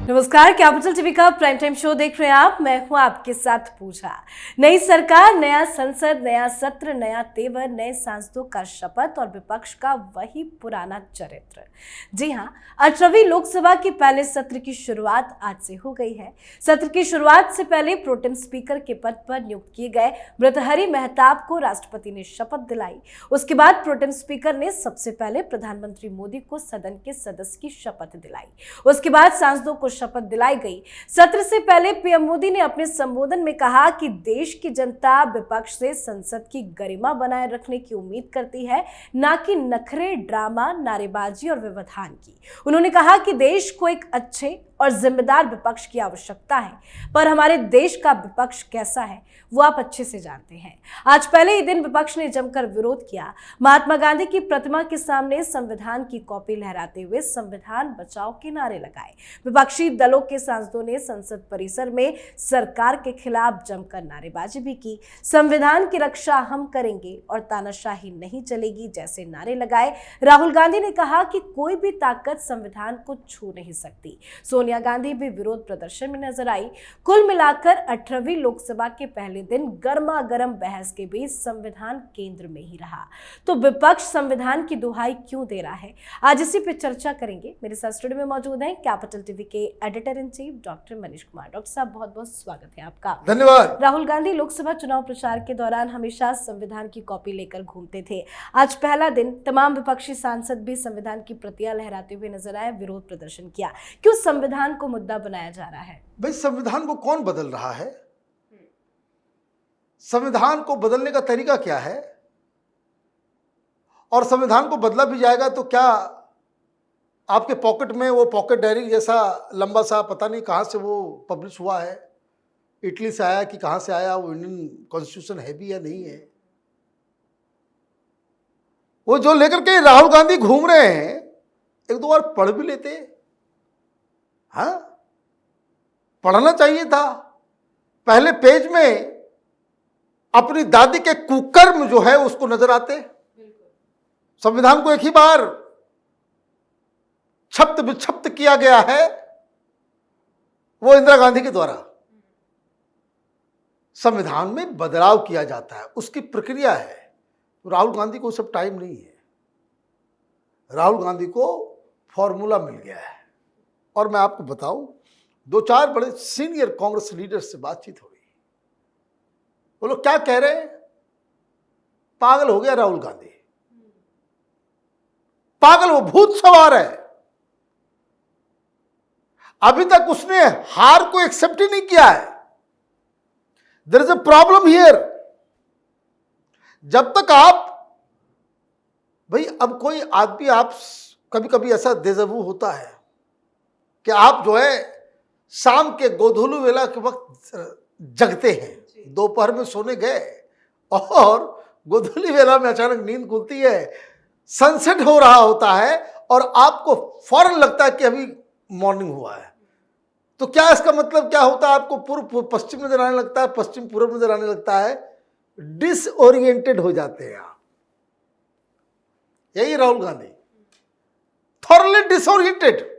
नमस्कार, capital TV का prime time show देख रहे हैं आप। मैं हूं आपके साथ पूजा। नई सरकार, नया संसद, नया सत्र, नया तेवर, नए सांसदों का शपथ और विपक्ष का वही पुराना चरित्र। जी हां, 18वीं लोकसभा के पहले सत्र की शुरुआत आज से हो गई है। सत्र की शुरुआत से पहले प्रोटेम स्पीकर के पद पर नियुक्त किए गए भर्तृहरि महताब को राष्ट्रपति ने शपथ दिलाई। उसके बाद प्रोटेम स्पीकर ने सबसे पहले प्रधानमंत्री मोदी को सदन के सदस्य की शपथ दिलाई। उसके बाद सांसदों को शपथ दिलाई गई। सत्र से पहले पीएम मोदी ने अपने संबोधन में कहा कि देश की जनता विपक्ष से संसद की गरिमा बनाए रखने की उम्मीद करती है, ना कि नखरे, ड्रामा, नारेबाजी और व्यवधान की। उन्होंने कहा कि देश को एक अच्छे और जिम्मेदार विपक्ष की आवश्यकता है, पर हमारे देश का विपक्ष कैसा है वो आप अच्छे से जानते हैं। आज पहले ही दिन विपक्ष ने जमकर विरोध किया। महात्मा गांधी की प्रतिमा के सामने संविधान की कॉपी लहराते हुए संविधान बचाओ के नारे लगाए। विपक्षी दलों के सांसदों ने संसद परिसर में सरकार के खिलाफ जमकर नारेबाजी भी की। संविधान की रक्षा हम करेंगे और तानाशाही नहीं चलेगी जैसे नारे लगाए। राहुल गांधी ने कहा कि कोई भी ताकत संविधान को छू नहीं सकती। सोनिया गांधी भी विरोध प्रदर्शन में नजर आई। कुल मिलाकर 18वीं लोकसभा के पहले दिन गर्मा गर्म बहस के बीच संविधान केंद्र में ही रहा। तो विपक्ष संविधान की दुहाई क्यों दे रहा है, आज इसी पे चर्चा करेंगे। मेरे साथ स्टूडियो में मौजूद हैं कैपिटल टीवी के editor in chief doctor Manish Kumar. Doctor साहब, बहुत बहुत स्वागत है आपका। धन्यवाद। राहुल गांधी लोकसभा चुनाव प्रचार के दौरान हमेशा संविधान की कॉपी लेकर घूमते थे। आज पहला दिन तमाम विपक्षी सांसद भी संविधान की प्रतियां लहराते हुए नजर आए, विरोध प्रदर्शन किया। क्यों संविधान को मुद्दा बनाया जा रहा है? भाई, संविधान को कौन बदल रहा है? संविधान को बदलने का तरीका क्या है? और संविधान को बदला भी जाएगा तो क्या आपके पॉकेट में वो पॉकेट डायरी जैसा लंबा सा पता नहीं कहां से वो पब्लिश हुआ है, इटली से आया कि कहां से आया, वो इंडियन कॉन्स्टिट्यूशन है भी या नहीं है? वो जो लेकर के राहुल गांधी घूम रहे हैं, एक दो बार पढ़ भी लेते। हाँ, पढ़ना चाहिए था। पहले पेज में अपनी दादी के कुकर्म जो है उसको नजर आते। संविधान को एक ही बार छप्त विक्षिप्त किया गया है, वो इंदिरा गांधी के द्वारा। संविधान में बदलाव किया जाता है, उसकी प्रक्रिया है। राहुल गांधी को सब टाइम नहीं है। राहुल गांधी को फॉर्मूला मिल गया है। और मैं आपको बताऊं, दो चार बड़े सीनियर कांग्रेस लीडर से बातचीत हो गई। वो लोग क्या कह रहे हैं? पागल हो गया राहुल गांधी, पागल, वो भूत सवार है। अभी तक उसने हार को एक्सेप्ट ही नहीं किया है। There is a problem here. जब तक आप, भाई, अब कोई आदमी, आप कभी कभी ऐसा देजवू होता है कि आप जो है शाम के गोधूलू वेला के वक्त जगते हैं, दोपहर में सोने गए और गोधूली वेला में अचानक नींद खुलती है, सनसेट हो रहा होता है और आपको फौरन लगता है कि अभी मॉर्निंग हुआ है। तो क्या इसका मतलब क्या होता है? आपको पूर्व पश्चिम नजर आने लगता है, पश्चिम पूर्व नजर आने लगता है, डिसओरिएंटेड हो जाते हैं आप। यही राहुल गांधी, थॉरली डिसओरिएंटेड।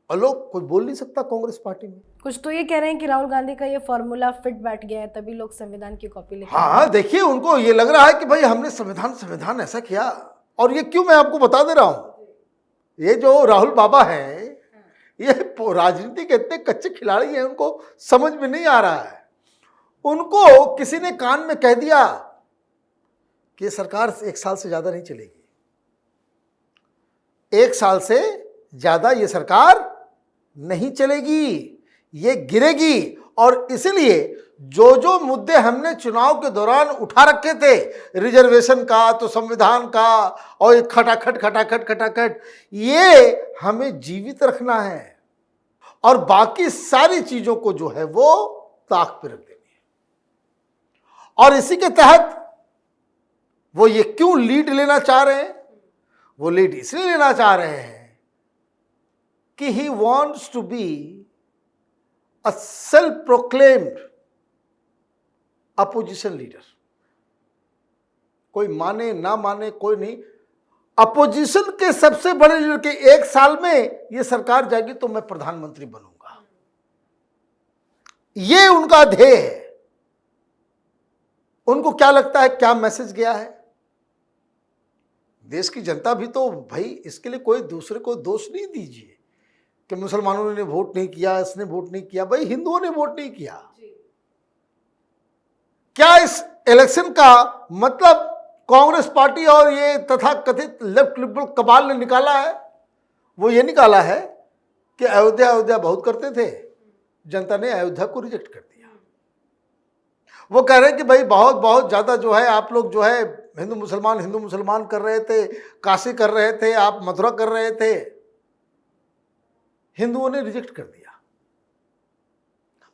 और लोग, कोई बोल नहीं सकता कांग्रेस पार्टी में। कुछ तो ये कह रहे हैं कि राहुल गांधी का ये फॉर्मूला फिट बैठ गया है, तभी लोग संविधान की कॉपी लेकर। हाँ, देखिए, उनको ये लग रहा है कि भाई हमने संविधान ऐसा किया। और ये क्यों, मैं आपको बता दे रहा हूं, ये जो राहुल बाबा हैं, ये राजनीति के इतने कच्चे खिलाड़ी हैं, उनको समझ में नहीं आ रहा है। उनको किसी ने कान में कह दिया कि ये सरकार 1 साल से ज्यादा नहीं चलेगी, 1 साल से ज्यादा ये सरकार नहीं चलेगी, ये गिरेगी। और इसलिए जो जो मुद्दे हमने चुनाव के दौरान उठा रखे थे, रिजर्वेशन का, तो संविधान का, और ये खटाखट, ये हमें जीवित रखना है और बाकी सारी चीजों को जो है वो ताक पे रख देनी है। और इसी के तहत वो ये क्यों लीड लेना चाह रहे हैं? वो लीड इसलिए लेना चाह रहे हैं कि he wants to be a self-proclaimed opposition leader। कोई माने ना माने कोई नहीं, अपोजिशन के सबसे बड़े लीडर के 1 साल में ये सरकार जाएगी तो मैं प्रधानमंत्री बनूंगा, ये उनका ध्येय है। उनको क्या लगता है, क्या मैसेज गया है? देश की जनता भी तो भाई, इसके लिए कोई दूसरे को दोष नहीं दीजिए कि मुसलमानों ने वोट नहीं किया, इसने वोट नहीं किया। भाई हिंदुओं ने वोट नहीं किया। क्या इस इलेक्शन का मतलब कांग्रेस पार्टी और ये तथा कथित लेफ्ट लिबरल कबाल ने निकाला है? वो ये निकाला है कि अयोध्या अयोध्या बहुत करते थे, जनता ने अयोध्या को रिजेक्ट कर दिया। वो कह रहे हैं कि भाई बहुत बहुत ज्यादा जो है आप लोग जो है हिंदू मुसलमान कर रहे थे, काशी कर रहे थे, आप मथुरा कर रहे थे, हिंदुओं ने रिजेक्ट कर दिया।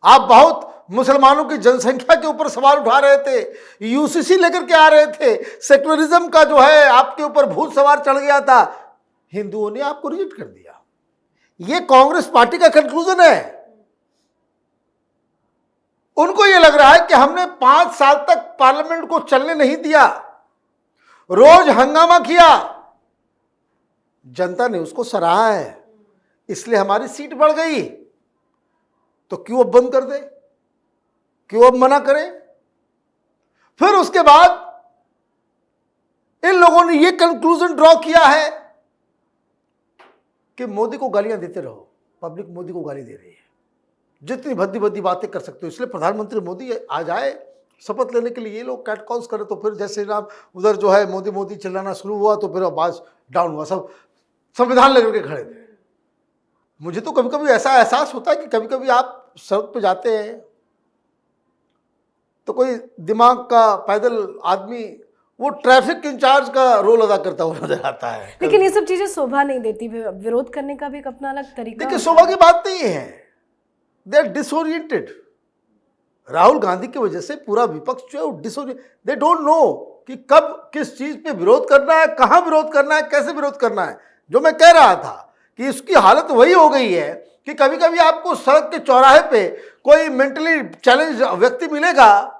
आप बहुत मुसलमानों की जनसंख्या के ऊपर सवाल उठा रहे थे, यूसीसी लेकर के आ रहे थे, सेक्युलरिज्म का जो है आपके ऊपर भूत सवार चढ़ गया था, हिंदुओं ने आपको रिजेक्ट कर दिया। ये कांग्रेस पार्टी का कंक्लूजन है। उनको यह लग रहा है कि हमने 5 साल तक पार्लियामेंट को चलने नहीं दिया, रोज हंगामा किया, जनता ने उसको सराहा है, इसलिए हमारी सीट बढ़ गई। तो क्यों अब बंद कर दे, क्यों अब मना करें? फिर उसके बाद इन लोगों ने यह कंक्लूजन ड्रॉ किया है कि मोदी को गालियां देते रहो, पब्लिक मोदी को गाली दे रही है, जितनी भद्दी भद्दी बातें कर सकते हो। इसलिए प्रधानमंत्री मोदी आ जाए शपथ लेने के लिए, ये लोग कैट कॉल्स करें तो फिर जैसे राम उधर जो है मोदी मोदी चिल्लाना शुरू हुआ तो फिर आवाज डाउन हुआ, सब संविधान लेकर के खड़े थे। मुझे तो कभी कभी ऐसा एहसास होता है कि कभी कभी आप सड़क पे जाते हैं तो कोई दिमाग का पैदल आदमी वो ट्रैफिक इंचार्ज का रोल अदा करता हुआ नजर आता है। लेकिन ये सब चीजें शोभा नहीं देती, विरोध करने का भी एक अपना अलग तरीका। देखिए शोभा की बात नहीं है, they are disoriented. Rahul Gandhi की वजह से पूरा विपक्ष जो है वो डिसओरिएंटेड, दे डोंट नो कि कब किस चीज पे विरोध करना है, कहां विरोध करना है, कैसे विरोध करना है। जो मैं कह रहा था कि इसकी हालत वही हो गई है कि कभी कभी आपको सड़क के चौराहे पे कोई मेंटली चैलेंज व्यक्ति मिलेगा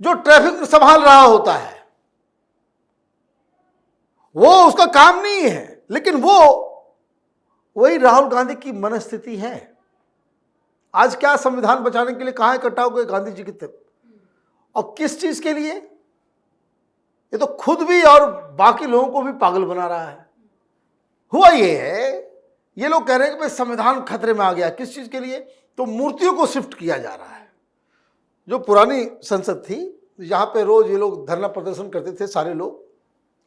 जो ट्रैफिक संभाल रहा होता है, वो उसका काम नहीं है, लेकिन वो वही राहुल गांधी की मनस्थिति है। आज क्या संविधान बचाने के लिए कहां इकट्ठा हो गए गांधी जी की तरफ, और किस चीज के लिए? ये तो खुद भी और बाकी लोगों को भी पागल बना रहा है। हुआ ये है, ये लोग कह रहे हैं कि भाई संविधान खतरे में आ गया, किस चीज के लिए? तो मूर्तियों को शिफ्ट किया जा रहा है। जो पुरानी संसद थी जहां पे रोज ये लोग धरना प्रदर्शन करते थे सारे लोग,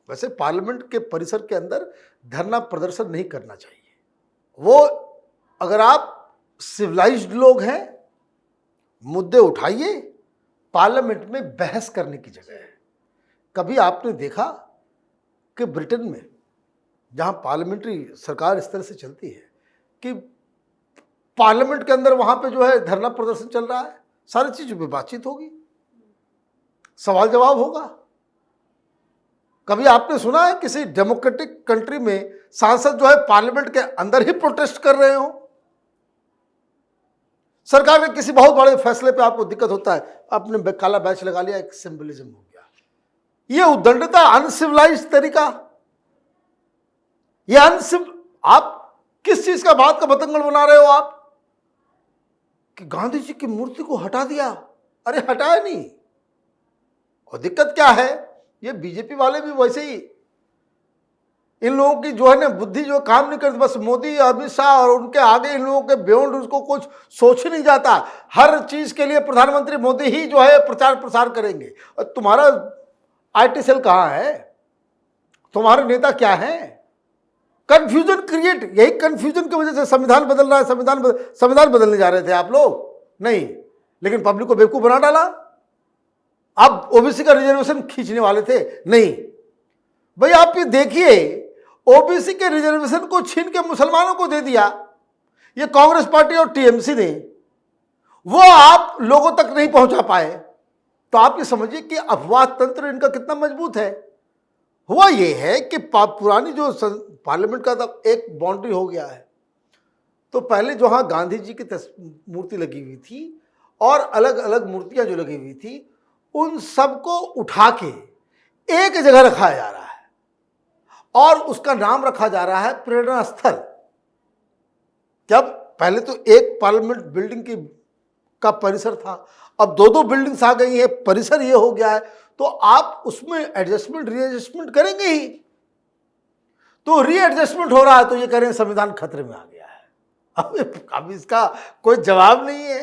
वैसे पार्लियामेंट के परिसर के अंदर धरना प्रदर्शन नहीं करना चाहिए। वो अगर आप सिविलाइज्ड लोग हैं, मुद्दे उठाइए, पार्लियामेंट में बहस करने की जगह है। कभी आपने देखा कि ब्रिटेन में जहां पार्लियामेंट्री सरकार इस तरह से चलती है कि पार्लियामेंट के अंदर वहां पे जो है धरना प्रदर्शन चल रहा है, सारी चीजों पे बातचीत होगी, सवाल जवाब होगा। कभी आपने सुना है किसी डेमोक्रेटिक कंट्री में सांसद जो है पार्लियामेंट के अंदर ही प्रोटेस्ट कर रहे हो? सरकार के किसी बहुत बड़े फैसले पे आपको दिक्कत होता है, आपने काला बैच लगा लिया, एक सिंबलिज्म हो गया। ये उद्दंडता, अनसिविलाइज्ड तरीका, ये आप किस चीज का बात का बतंगड़ बना रहे हो आप कि गांधी जी की मूर्ति को हटा दिया? अरे हटाया नहीं। और दिक्कत क्या है, ये बीजेपी वाले भी वैसे ही, इन लोगों की जो है ना बुद्धि जो काम नहीं करती, बस मोदी अमित शाह और उनके आगे इन लोगों के बियॉन्ड उसको कुछ सोच ही नहीं जाता। हर चीज के लिए प्रधानमंत्री मोदी ही जो है प्रचार प्रसार करेंगे। और तुम्हारा आईटी सेल कहाँ है? तुम्हारे नेता क्या है? कंफ्यूजन क्रिएट, यही कंफ्यूजन की वजह से संविधान बदल रहा है। संविधान बदलने जा रहे थे आप लोग नहीं, लेकिन पब्लिक को बेवकूफ बना डाला। अब ओबीसी का रिजर्वेशन खींचने वाले थे नहीं। भाई आप ये देखिए, ओबीसी के रिजर्वेशन को छीन के मुसलमानों को दे दिया ये कांग्रेस पार्टी और टीएमसी ने, वो आप लोगों तक नहीं पहुंचा पाए। तो आप ये समझिए कि अफवाह तंत्र इनका कितना मजबूत है। हुआ ये है कि पुरानी जो पार्लियामेंट का एक बाउंड्री हो गया है, तो पहले जहां गांधी जी की मूर्ति लगी हुई थी और अलग अलग मूर्तियां जो लगी हुई थी, उन सबको उठा के एक जगह रखा जा रहा है और उसका नाम रखा जा रहा है प्रेरणा स्थल। जब पहले तो एक पार्लियामेंट बिल्डिंग का परिसर था, अब दो दो बिल्डिंग्स आ गई है, परिसर ये हो गया है, तो आप उसमें एडजस्टमेंट रीएडजस्टमेंट करेंगे ही। तो रीएडजस्टमेंट हो रहा है तो ये कह रहे हैं संविधान खतरे में आ गया है। अब इसका कोई जवाब नहीं है।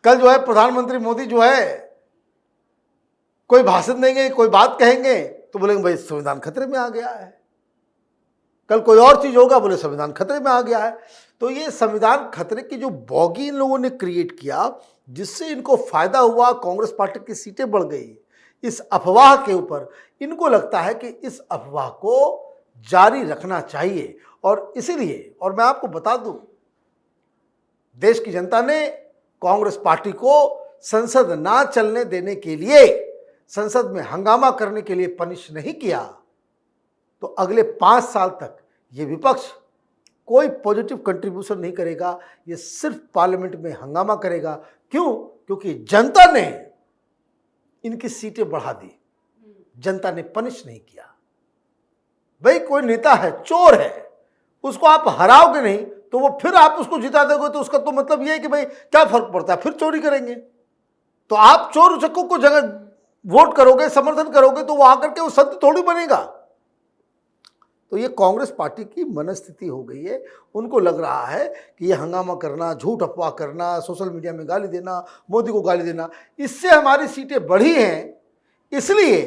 कल जो है प्रधानमंत्री मोदी जो है कोई भाषण देंगे, कोई बात कहेंगे तो बोलेंगे भाई संविधान खतरे में आ गया है। कल कोई और चीज होगा, बोले संविधान खतरे में आ गया है। तो ये संविधान खतरे की जो बॉगी इन लोगों ने क्रिएट किया, जिससे इनको फायदा हुआ, कांग्रेस पार्टी की सीटें बढ़ गई, इस अफवाह के ऊपर इनको लगता है कि इस अफवाह को जारी रखना चाहिए। और इसीलिए, और मैं आपको बता दूं, देश की जनता ने कांग्रेस पार्टी को संसद ना चलने देने के लिए, संसद में हंगामा करने के लिए पनिश नहीं किया, तो अगले 5 साल तक ये विपक्ष कोई पॉजिटिव कंट्रीब्यूशन नहीं करेगा। ये सिर्फ पार्लियामेंट में हंगामा करेगा। क्यों? क्योंकि जनता ने इनकी सीटें बढ़ा दी, जनता ने पनिश नहीं किया। भाई कोई नेता है, चोर है, उसको आप हराओगे नहीं तो वो फिर आप उसको जिता दोगे, तो उसका तो मतलब ये है कि भाई क्या फर्क पड़ता है, फिर चोरी करेंगे। तो आप चोर उचक्कों को जगह वोट करोगे, समर्थन करोगे, तो वो आकर के वो संत थोड़ी बनेगा। तो ये कांग्रेस पार्टी की मनस्थिति हो गई है। उनको लग रहा है कि ये हंगामा करना, झूठ अफवाह करना, सोशल मीडिया में गाली देना, मोदी को गाली देना, इससे हमारी सीटें बढ़ी हैं, इसलिए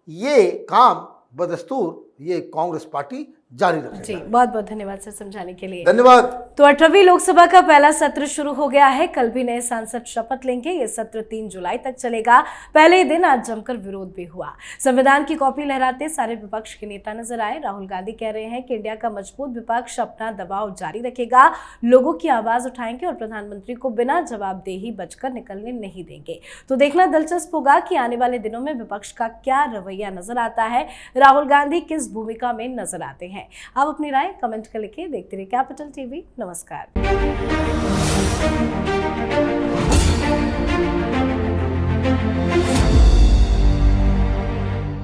ये काम बदस्तूर ये कांग्रेस पार्टी जारी रखेगी। जी, बहुत बहुत धन्यवाद सर समझाने के लिए। धन्यवाद। तो 18वीं लोकसभा का पहला सत्र शुरू हो गया है। कल भी नए सांसद शपथ लेंगे। ये सत्र 3 जुलाई तक चलेगा। पहले ही दिन आज जमकर विरोध भी हुआ। संविधान की कॉपी लहराते सारे विपक्ष के नेता नजर आए। राहुल गांधी कह रहे हैं कि इंडिया का मजबूत विपक्ष अपना दबाव जारी रखेगा, लोगों की आवाज उठाएंगे और प्रधानमंत्री को बिना जवाबदेही बचकर निकलने नहीं देंगे। तो देखना दिलचस्प होगा कि आने वाले दिनों में विपक्ष का क्या रवैया नजर आता है, राहुल गांधी किस भूमिका में नजर आते हैं। आप अपनी राय कमेंट कर लिखिए। देखते रहिए कैपिटल टीवी। नमस्कार।